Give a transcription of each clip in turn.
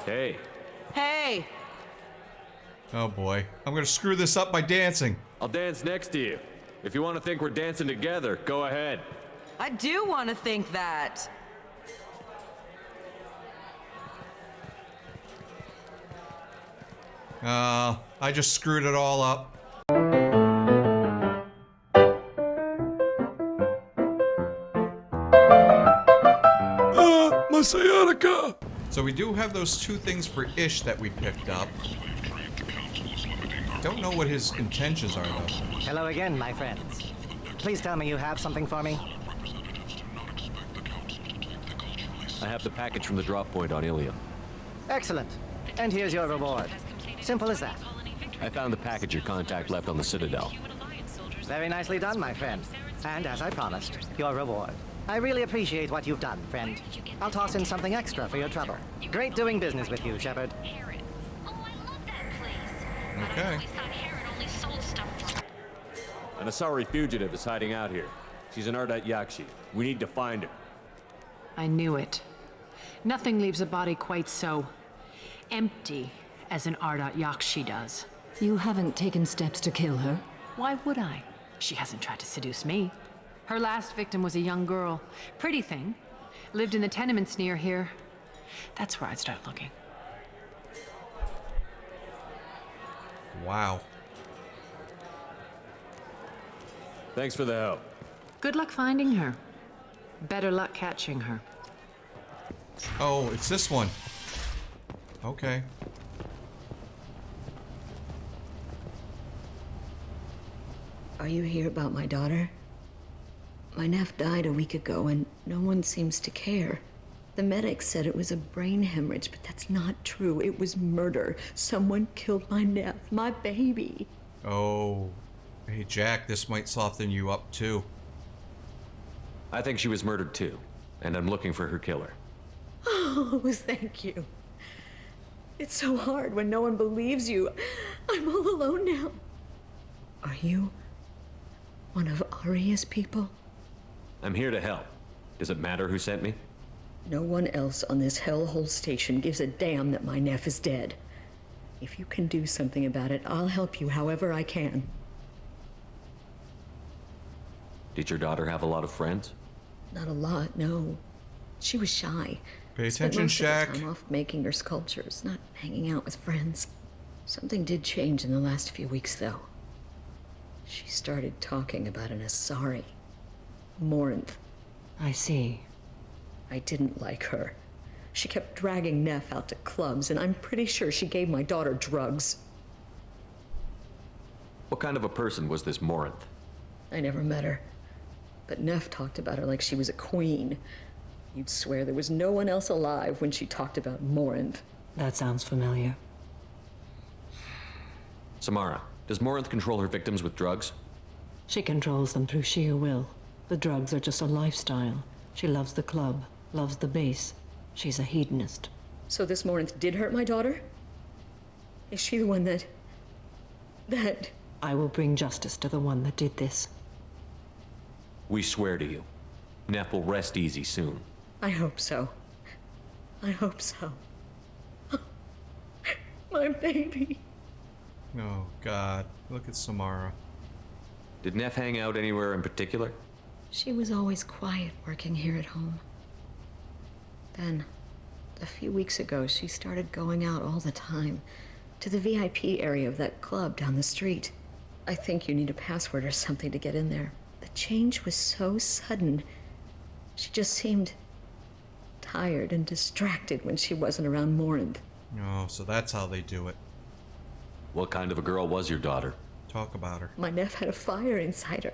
Hey. Hey! Oh boy. I'm gonna screw this up by dancing. I'll dance next to you. If you want to think we're dancing together, go ahead. I do want to think that. I just screwed it all up. My sciatica! So we do have those two things for Ish that we picked up. Don't know what his intentions are, though. Hello again, my friends. Please tell me you have something for me. I have the package from the drop point on Ilium. Excellent. And here's your reward. Simple as that. I found the package your contact left on the Citadel. Very nicely done, my friend. And as I promised, your reward. I really appreciate what you've done, friend. I'll toss in something extra for your trouble. Great doing business with you, Shepard. Okay. An Asari fugitive is hiding out here. She's an Ardat Yakshi. We need to find her. I knew it. Nothing leaves a body quite so empty as an Ardat Yakshi does. You haven't taken steps to kill her? Why would I? She hasn't tried to seduce me. Her last victim was a young girl. Pretty thing. Lived in the tenements near here. That's where I'd start looking. Wow. Thanks for the help. Good luck finding her. Better luck catching her. Oh, it's this one. Okay. Are you here about my daughter? My nephew died a week ago and no one seems to care. The medics said it was a brain hemorrhage, but that's not true. It was murder. Someone killed my nephew, my baby. Oh. Hey, Jack, this might soften you up, too. I think she was murdered too, and I'm looking for her killer. Oh, thank you. It's so hard when no one believes you. I'm all alone now. Are you one of Aria's people? I'm here to help. Does it matter who sent me? No one else on this hellhole station gives a damn that my nephew is dead. If you can do something about it, I'll help you however I can. Did your daughter have a lot of friends? Not a lot, no. She was shy. Pay Spent attention, most of Shaq. her time off making her sculptures, not hanging out with friends. Something did change in the last few weeks, though. She started talking about an Asari. Morinth. I see. I didn't like her. She kept dragging Neff out to clubs, and I'm pretty sure she gave my daughter drugs. What kind of a person was this Morinth? I never met her. But Neff talked about her like she was a queen. You'd swear there was no one else alive when she talked about Morinth. That sounds familiar. Samara, does Morinth control her victims with drugs? She controls them through sheer will. The drugs are just a lifestyle. She loves the club, loves the base. She's a hedonist. So this Morinth did hurt my daughter? Is she the one that... I will bring justice to the one that did this. We swear to you. Neff will rest easy soon. I hope so. I hope so. My baby. Oh, God. Look at Samara. Did Neff hang out anywhere in particular? She was always quiet working here at home. Then, a few weeks ago, she started going out all the time to the VIP area of that club down the street. I think you need a password or something to get in there. The change was so sudden. She just seemed tired and distracted when she wasn't around Morinth. Oh, so that's how they do it. What kind of a girl was your daughter? Talk about her. My nephew had a fire inside her.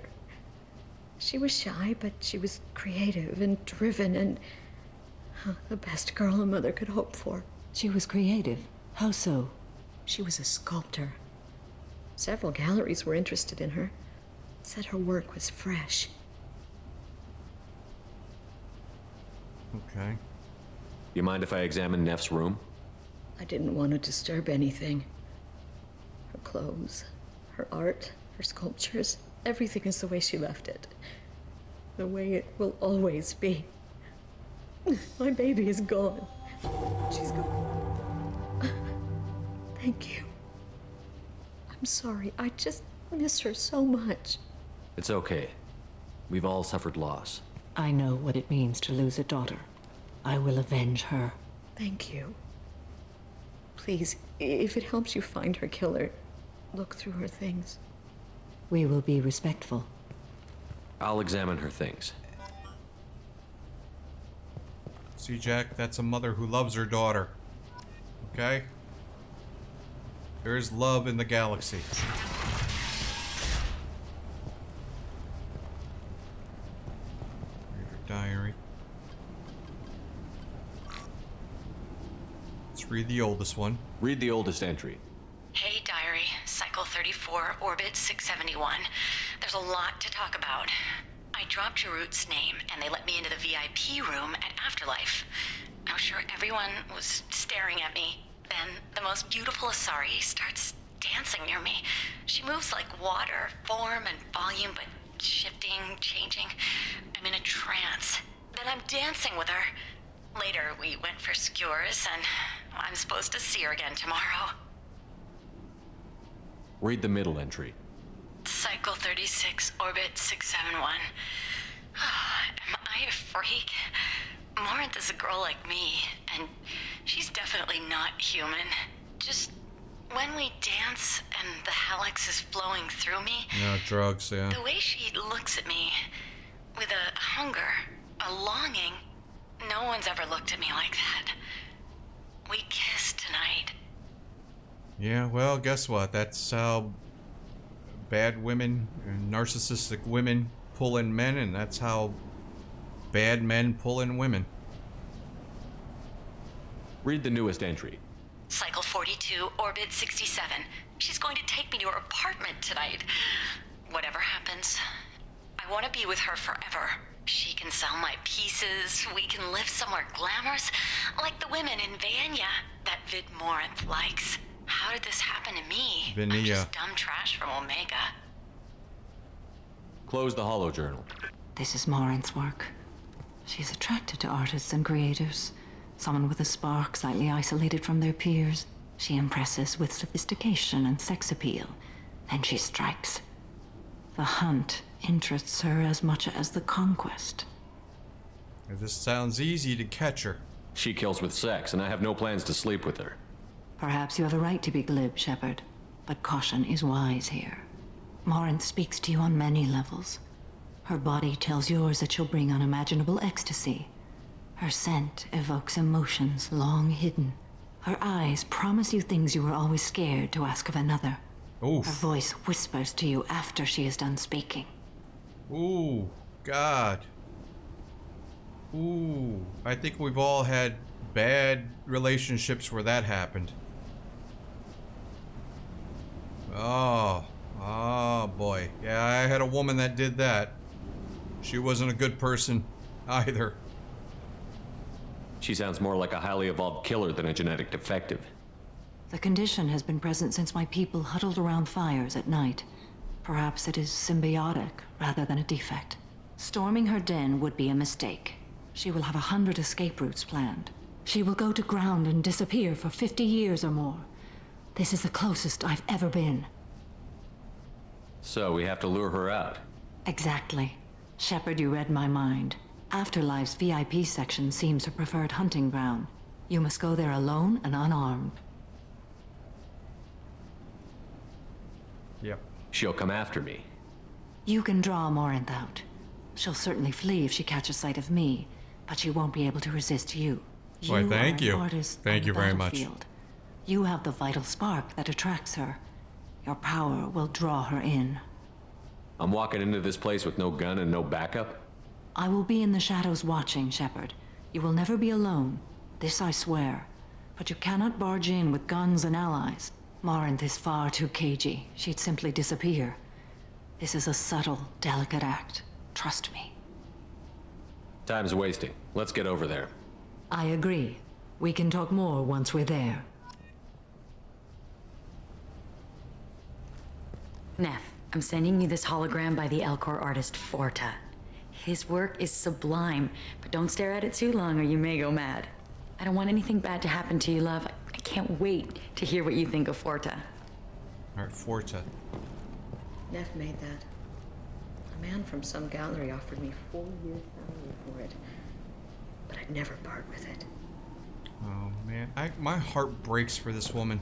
She was shy, but she was creative and driven and the best girl a mother could hope for. She was creative. How so? She was a sculptor. Several galleries were interested in her. Said her work was fresh. Okay. You mind if I examine Neff's room? I didn't want to disturb anything. Her clothes, her art, her sculptures, everything is the way she left it. The way it will always be. My baby is gone. She's gone. Thank you. I'm sorry. I just miss her so much. It's okay. We've all suffered loss. I know what it means to lose a daughter. I will avenge her. Thank you. Please, if it helps you find her killer, look through her things. We will be respectful. I'll examine her things. See, Jack, that's a mother who loves her daughter. Okay? There is love in the galaxy. Read her diary. Let's read the oldest one. Read the oldest entry. Hey, Diary. Cycle 34, Orbit 671. There's a lot to talk about. I dropped Jarut's name, and they let me into the VIP room at Afterlife. I was sure everyone was staring at me. Then the most beautiful Asari starts dancing near me. She moves like water, form and volume, but shifting, changing. I'm in a trance. Then I'm dancing with her. Later, we went for skewers, and I'm supposed to see her again tomorrow. Read the middle entry. Cycle 36, Orbit 671. Am I a freak? Morinth is a girl like me, and she's definitely not human. Just when we dance and the Hallex is flowing through me, Yeah, drugs, yeah. the way she looks at me with a hunger, a longing, no one's ever looked at me like that. We kissed tonight. Yeah, well, guess what? That's how bad women and narcissistic women pull in men, and that's how bad men pull in women. Read the newest entry. Cycle 42, Orbit 67. She's going to take me to her apartment tonight. Whatever happens, I want to be with her forever. She can sell my pieces. We can live somewhere glamorous, like the women in Vanya that Vid Morinth likes. How did this happen to me? I'm Vania. just dumb trash from Omega. Close the holo journal. This is Morinth's work. She's attracted to artists and creators. Someone with a spark, slightly isolated from their peers. She impresses with sophistication and sex appeal. Then she strikes. The hunt interests her as much as the conquest. This sounds easy to catch her. She kills with sex, and I have no plans to sleep with her. Perhaps you have a right to be glib, Shepard, but caution is wise here. Morinth speaks to you on many levels. Her body tells yours that she'll bring unimaginable ecstasy. Her scent evokes emotions long hidden. Her eyes promise you things you were always scared to ask of another. Oof. Her voice whispers to you after she is done speaking. Ooh, God. Ooh, I think we've all had bad relationships where that happened. Oh boy. Yeah, I had a woman that did that. She wasn't a good person either. She sounds more like a highly evolved killer than a genetic defective. The condition has been present since my people huddled around fires at night. Perhaps it is symbiotic rather than a defect. Storming her den would be a mistake. She will have 100 escape routes planned. She will go to ground and disappear for 50 years or more. This is the closest I've ever been. So we have to lure her out. Exactly. Shepard, you read my mind. Afterlife's VIP section seems her preferred hunting ground. You must go there alone and unarmed. Yep. She'll come after me. You can draw Morinth out. She'll certainly flee if she catches sight of me, but she won't be able to resist you. Why, thank are an you. artist Thank on you the very much. battlefield. You have the vital spark that attracts her. Your power will draw her in. I'm walking into this place with no gun and no backup? I will be in the shadows watching, Shepard. You will never be alone. This I swear. But you cannot barge in with guns and allies. Morinth is far too cagey. She'd simply disappear. This is a subtle, delicate act. Trust me. Time's wasting. Let's get over there. I agree. We can talk more once we're there. Neff, I'm sending you this hologram by the Elcor artist Forta. His work is sublime, but don't stare at it too long or you may go mad. I don't want anything bad to happen to you, love. I can't wait to hear what you think of Forta. All right, Forta. Neff made that. A man from some gallery offered me 4 years' salary for it. But I'd never part with it. Oh man, my heart breaks for this woman.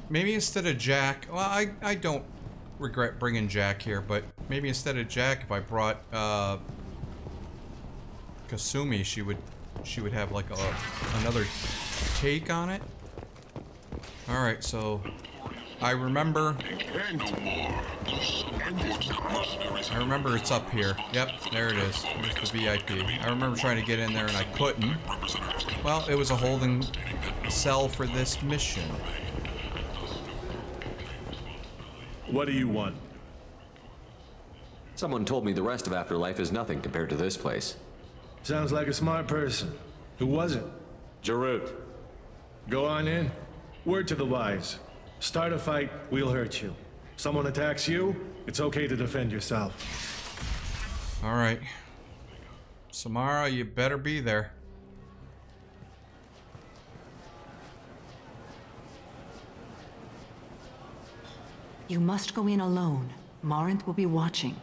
Maybe instead of Jack, well, I don't regret bringing Jack here, but maybe instead of Jack, if I brought Kasumi, she would have like another take on it. All right, so I remember it's up here. Yep, there it is. There's the VIP. I remember trying to get in there and I couldn't. Well, it was a holding cell for this mission. What do you want? Someone told me the rest of Afterlife is nothing compared to this place. Sounds like a smart person. Who was it? Jarut. Go on in. Word to the wise. Start a fight, we'll hurt you. Someone attacks you, it's okay to defend yourself. All right. Samara, you better be there. You must go in alone. Morinth will be watching.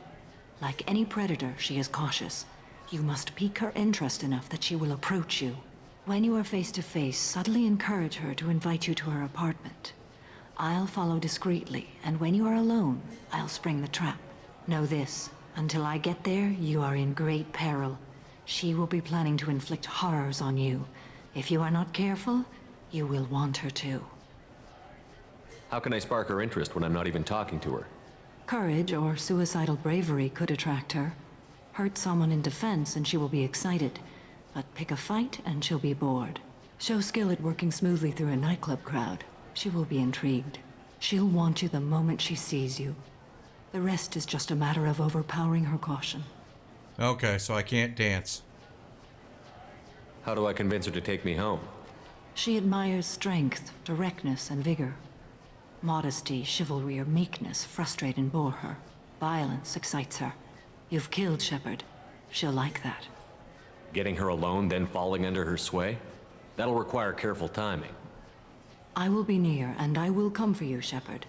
Like any predator, she is cautious. You must pique her interest enough that she will approach you. When you are face to face, subtly encourage her to invite you to her apartment. I'll follow discreetly, and when you are alone, I'll spring the trap. Know this, until I get there, you are in great peril. She will be planning to inflict horrors on you. If you are not careful, you will want her to. How can I spark her interest when I'm not even talking to her? Courage or suicidal bravery could attract her. Hurt someone in defense and she will be excited. But pick a fight and she'll be bored. Show skill at working smoothly through a nightclub crowd. She will be intrigued. She'll want you the moment she sees you. The rest is just a matter of overpowering her caution. Okay, so I can't dance. How do I convince her to take me home? She admires strength, directness, and vigor. Modesty, chivalry, or meekness frustrate and bore her. Violence excites her. You've killed Shepard. She'll like that. Getting her alone, then falling under her sway? That'll require careful timing. I will be near, and I will come for you, Shepard.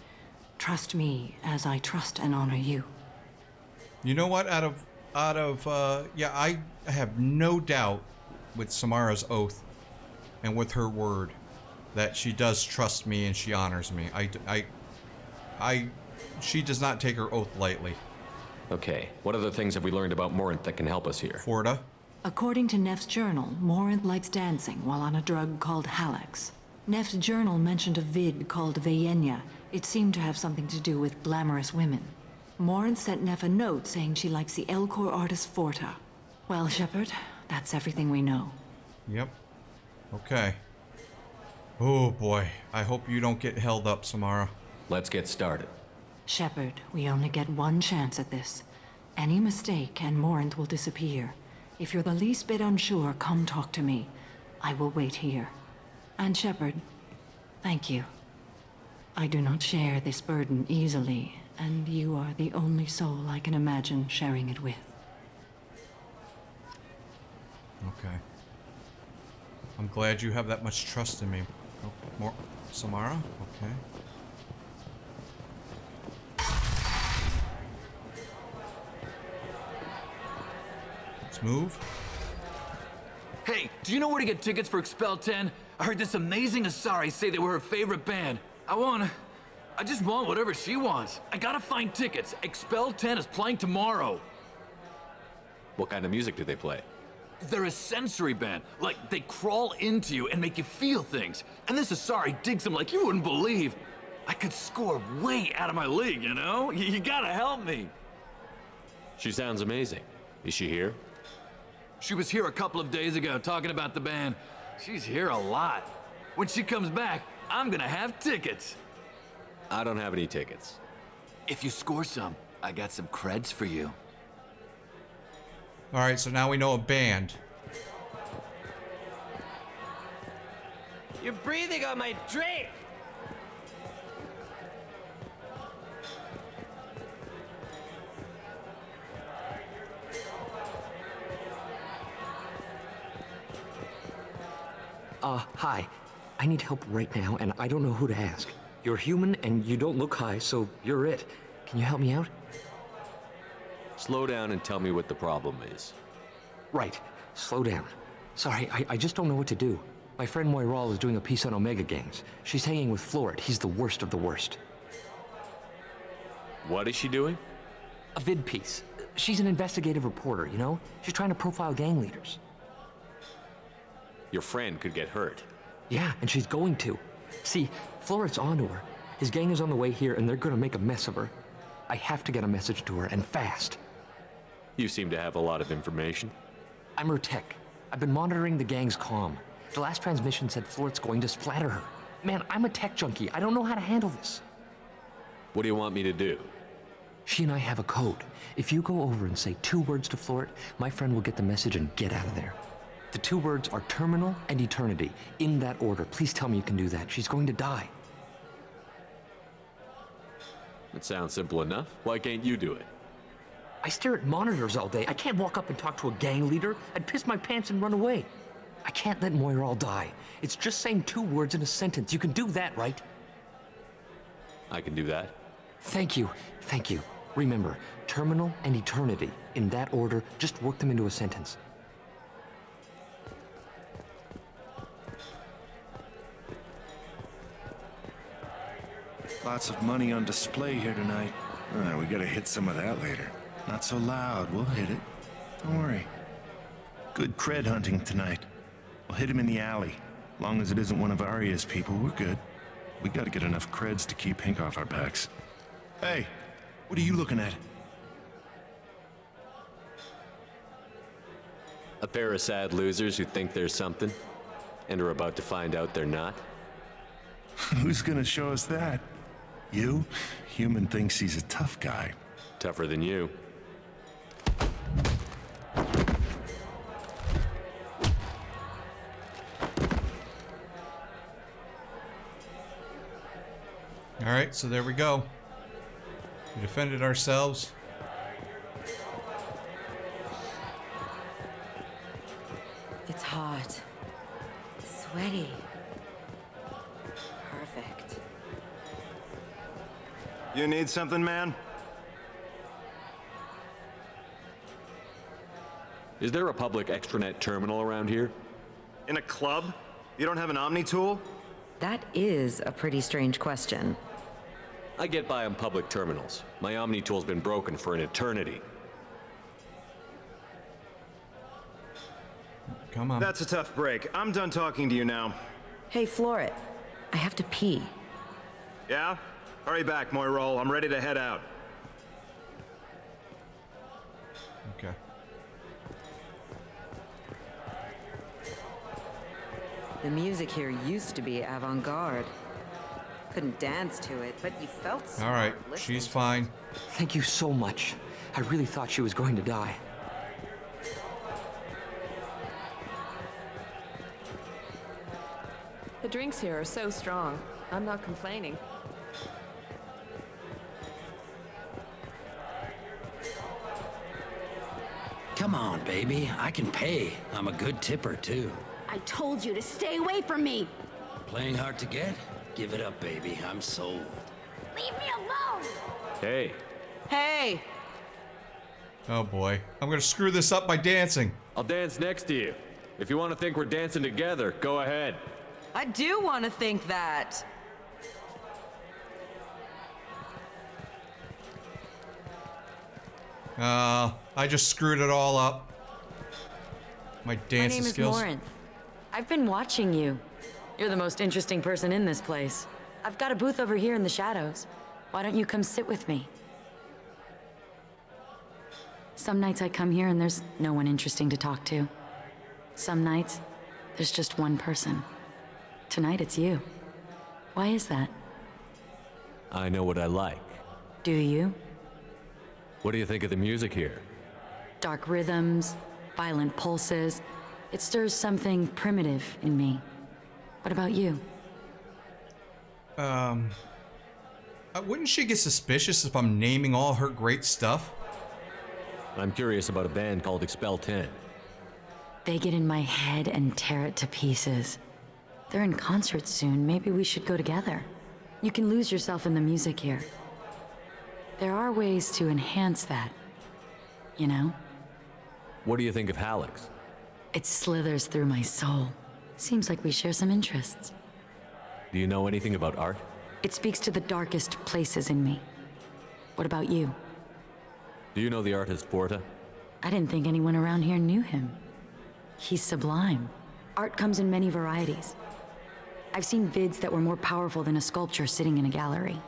Trust me, as I trust and honor you. You know what? Yeah, I have no doubt with Samara's oath and with her word that she does trust me and she honors me. She does not take her oath lightly. Okay, what other things have we learned about Morinth that can help us here? Forta? According to Neff's journal, Morinth likes dancing while on a drug called Halax. Neff's journal mentioned a vid called Vayenya. It seemed to have something to do with glamorous women. Morinth sent Neff a note saying she likes the Elcor artist Forta. Well, Shepard, that's everything we know. Yep. Okay. Oh boy, I hope you don't get held up, Samara. Let's get started. Shepard, we only get one chance at this. Any mistake and Morinth will disappear. If you're the least bit unsure, come talk to me. I will wait here. And Shepard, thank you. I do not share this burden easily, and you are the only soul I can imagine sharing it with. Okay. I'm glad you have that much trust in me. Oh, more Samara? Okay. Let's move. Hey, do you know where to get tickets for Expel 10? I heard this amazing Asari say they were her favorite band. I just want whatever she wants. I gotta find tickets. Expel 10 is playing tomorrow. What kind of music do they play? They're a sensory band. Like, they crawl into you and make you feel things. And this Asari digs them like you wouldn't believe. I could score way out of my league, you know? You gotta help me. She sounds amazing. Is she here? She was here a couple of days ago talking about the band. She's here a lot. When she comes back, I'm gonna have tickets. I don't have any tickets. If you score some, I got some creds for you. Alright, so now we know a band. You're breathing on my drink! Hi. I need help right now, and I don't know who to ask. You're human, and you don't look high, so you're it. Can you help me out? Slow down and tell me what the problem is. Right. Slow down. Sorry, I just don't know what to do. My friend Moiral is doing a piece on Omega gangs. She's hanging with Florid. He's the worst of the worst. What is she doing? A vid piece. She's an investigative reporter, you know? She's trying to profile gang leaders. Your friend could get hurt. Yeah, and she's going to. See, Florid's onto her. His gang is on the way here, and they're gonna make a mess of her. I have to get a message to her, and fast. You seem to have a lot of information. I'm her tech. I've been monitoring the gang's comm. The last transmission said Florid's going to splatter her. Man, I'm a tech junkie. I don't know how to handle this. What do you want me to do? She and I have a code. If you go over and say 2 words to Florid, my friend will get the message and get out of there. The 2 words are terminal and eternity, in that order. Please tell me you can do that. She's going to die. It sounds simple enough. Why can't you do it? I stare at monitors all day. I can't walk up and talk to a gang leader. I'd piss my pants and run away. I can't let Moiral die. It's just saying 2 words in a sentence. You can do that, right? I can do that. Thank you. Thank you. Remember, terminal and eternity. In that order, just work them into a sentence. Lots of money on display here tonight. We gotta hit some of that later. Not so loud, we'll hit it. Don't worry. Good cred hunting tonight. We'll hit him in the alley. Long as it isn't one of Arya's people, we're good. We gotta get enough creds to keep Pink off our backs. Hey, what are you looking at? A pair of sad losers who think they're something, and are about to find out they're not. Who's gonna show us that? You? Human thinks he's a tough guy. Tougher than you. All right, so there we go. We defended ourselves. It's hot. Sweaty. Perfect. You need something, man? Is there a public extranet terminal around here? In a club? You don't have an Omni tool? That is a pretty strange question. I get by on public terminals. My Omni tool's been broken for an eternity. Come on. That's a tough break. I'm done talking to you now. Hey, Florid. I have to pee. Yeah? Hurry back, Moiral. I'm ready to head out. Okay. The music here used to be avant-garde. Couldn't dance to it, but you felt so. All right, she's fine. Thank you so much. I really thought she was going to die. The drinks here are so strong. I'm not complaining. Come on, baby. I can pay. I'm a good tipper, too. I told you to stay away from me! Playing hard to get? Give it up, baby. I'm sold. Leave me alone! Hey. Hey! Oh boy. I'm gonna screw this up by dancing. I'll dance next to you. If you want to think we're dancing together, go ahead. I do want to think that. I just screwed it all up. My dancing skills. My name is Morinth. I've been watching you. You're the most interesting person in this place. I've got a booth over here in the shadows. Why don't you come sit with me? Some nights I come here and there's no one interesting to talk to. Some nights, there's just one person. Tonight it's you. Why is that? I know what I like. Do you? What do you think of the music here? Dark rhythms, violent pulses. It stirs something primitive in me. What about you? Wouldn't she get suspicious if I'm naming all her great stuff? I'm curious about a band called Expel 10. They get in my head and tear it to pieces. They're in concert soon. Maybe we should go together. You can lose yourself in the music here. There are ways to enhance that, you know? What do you think of Hallex? It slithers through my soul. Seems like we share some interests. Do you know anything about art? It speaks to the darkest places in me. What about you? Do you know the artist Porta? I didn't think anyone around here knew him. He's sublime. Art comes in many varieties. I've seen vids that were more powerful than a sculpture sitting in a gallery.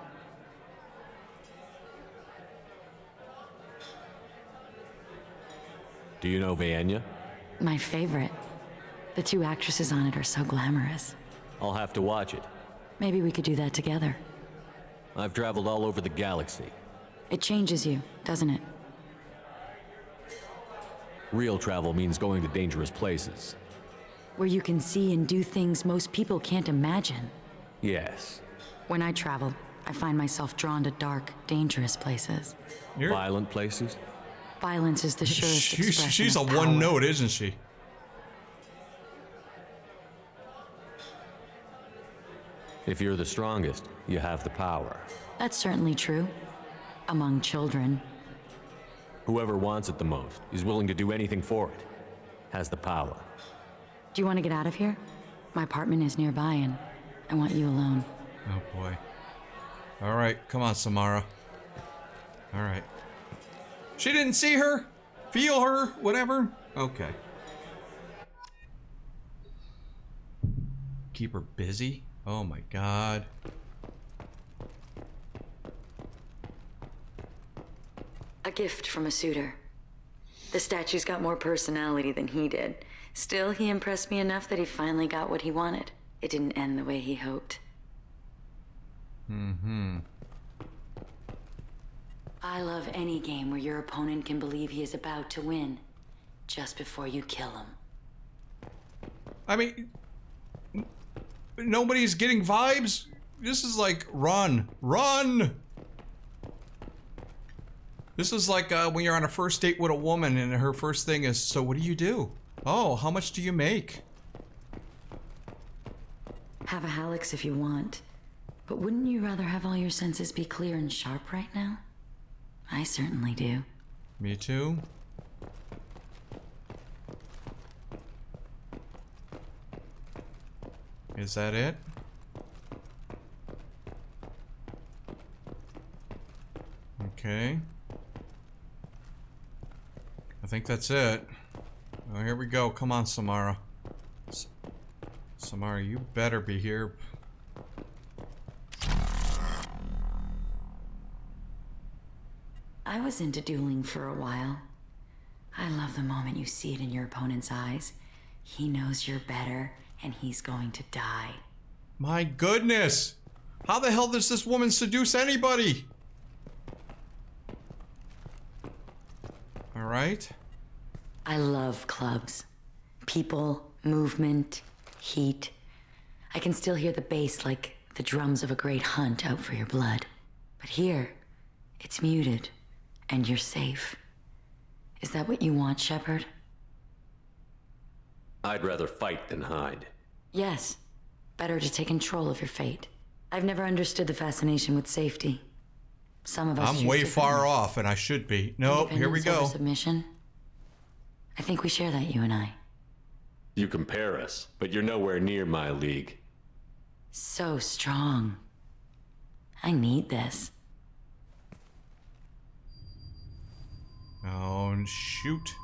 Do you know Vaenya? My favorite. The two actresses on it are so glamorous. I'll have to watch it. Maybe we could do that together. I've traveled all over the galaxy. It changes you, doesn't it? Real travel means going to dangerous places. Where you can see and do things most people can't imagine. Yes. When I travel, I find myself drawn to dark, dangerous places. Violent places? Violence is the surest expression She's a of power. one note, isn't she? If you're the strongest, you have the power. That's certainly true. Among children. Whoever wants it the most is willing to do anything for it. Has the power. Do you want to get out of here? My apartment is nearby and I want you alone. Oh boy. All right, come on, Samara. All right. She didn't see her, feel her, whatever. Okay. Keep her busy? Oh my god. A gift from a suitor. The statue's got more personality than he did. Still, he impressed me enough that he finally got what he wanted. It didn't end the way he hoped. Mm-hmm. I love any game where your opponent can believe he is about to win, just before you kill him. I mean, nobody's getting vibes? This is like, run. Run! This is like when you're on a first date with a woman and her first thing is, so what do you do? Oh, how much do you make? Have a Hallex if you want. But wouldn't you rather have all your senses be clear and sharp right now? I certainly do. Me too. Is that it? Okay. I think that's it. Oh, here we go. Come on, Samara. Samara, you better be here. I was into dueling for a while. I love the moment you see it in your opponent's eyes. He knows you're better, and he's going to die. My goodness! How the hell does this woman seduce anybody? Alright. I love clubs. People, movement, heat. I can still hear the bass like the drums of a great hunt out for your blood. But here, it's muted, and you're safe. Is that what you want, Shepard? I'd rather fight than hide. Yes. Better to take control of your fate. I've never understood the fascination with safety. Some of us I'm choose way differently. far off, and I should be. Nope, here we Independence over go. Submission. I think we share that, you and I. You compare us, but you're nowhere near my league. So strong. I need this. Oh, and shoot.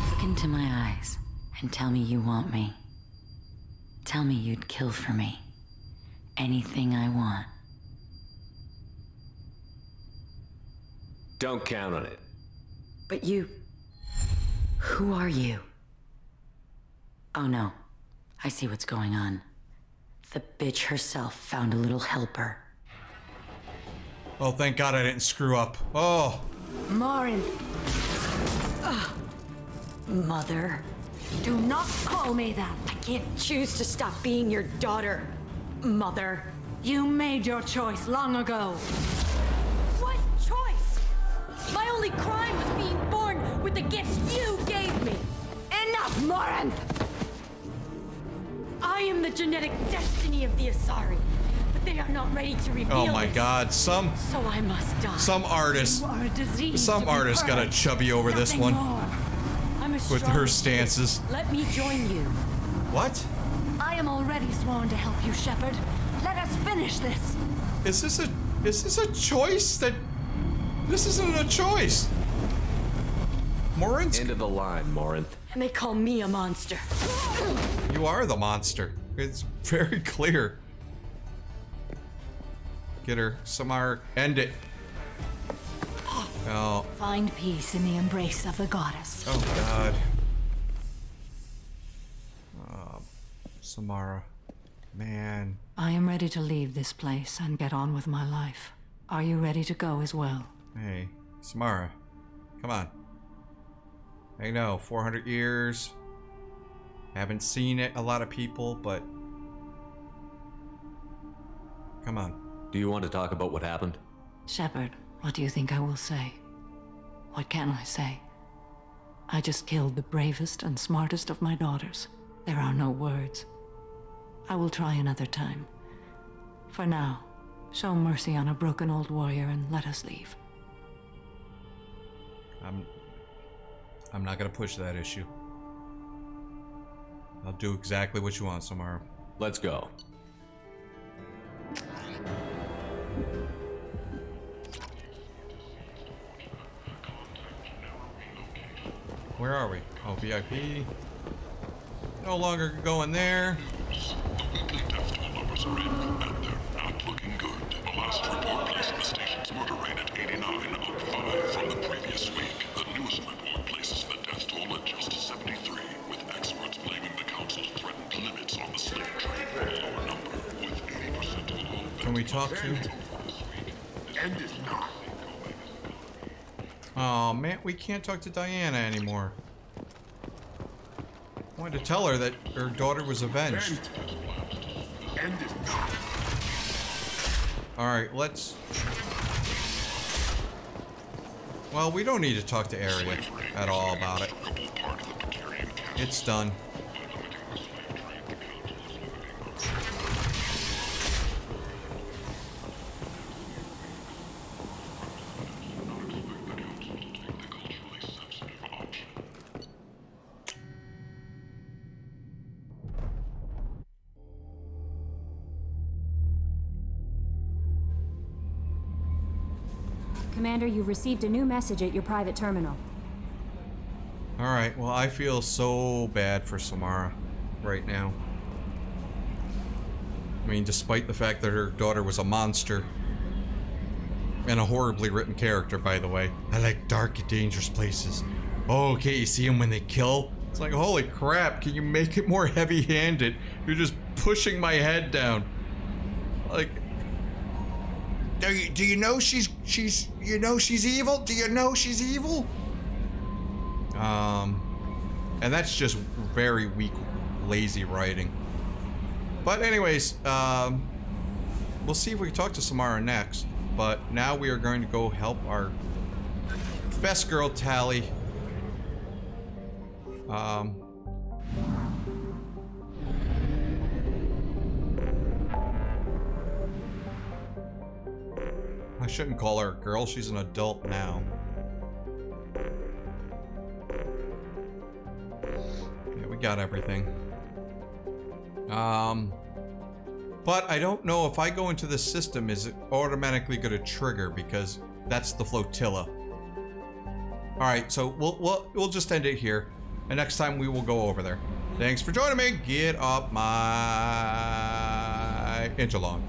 Look into my eyes and tell me you want me. Tell me you'd kill for me. Anything I want. Don't count on it. But you... Who are you? Oh no. I see what's going on. The bitch herself found a little helper. Oh, thank God I didn't screw up. Oh. Morin, Mother. do not call me that. I can't choose to stop being your daughter. Mother. You made your choice long ago. What choice? My only crime was being born with the gifts you gave me. Enough, Morin! I am the genetic destiny of the Asari, but they are not ready to reveal Oh my this. God, So I must die. some artist You are a disease some to be artist got a cured. chubby over this Nothing one more. I'm a with strong her spirit. stances. Let me join you. What? I am already sworn to help you, Shepard. Let us finish this. Is this a choice that this isn't a choice? Morinth? End of the line, Morinth. And they call me a monster. You are the monster. It's very clear. Get her, Samar. End it. Oh. Find peace in the embrace of the goddess. Oh God. Samara. Man. I am ready to leave this place and get on with my life. Are you ready to go as well? Hey, Samara. Come on. I know, 400 years. Haven't seen it, a lot of people, but... Come on. Do you want to talk about what happened? Shepard, what do you think I will say? What can I say? I just killed the bravest and smartest of my daughters. There are no words. I will try another time. For now, show mercy on a broken old warrior and let us leave. I'm not gonna push that issue. I'll do exactly what you want, Samara. Let's go. Where are we? Oh, VIP. No longer going there. Numbers are in, and they're not looking good. The last report placed the station's murder rate at 89, up 5 from the previous week. The newest report places the death toll at just 73, with experts blaming the council's threatened limits on the slave trade for a lower number, with 80% of all. Can we talk to? End it now. Oh man, we can't talk to Diana anymore. I wanted to tell her that her daughter was avenged. End it now. Alright, let's... Well, we don't need to talk to Arya at all about it. It's done. Commander, you've received a new message at your private terminal. Alright, well, I feel so bad for Samara right now. I mean, despite the fact that her daughter was a monster. And a horribly written character, by the way. I like dark and dangerous places. Oh, can't you see them when they kill? It's like, holy crap, can you make it more heavy-handed? You're just pushing my head down. Like... Do you know she's you know she's evil? Do you know she's evil? And that's just very weak, lazy writing. But anyways, we'll see if we can talk to Samara next. But now we are going to go help our best girl, Tali. I shouldn't call her a girl, she's an adult now. Yeah, we got everything. But I don't know if I go into the system, is it automatically gonna trigger, because that's the flotilla. Alright, so we'll just end it here. And next time we will go over there. Thanks for joining me. Get off my interlong.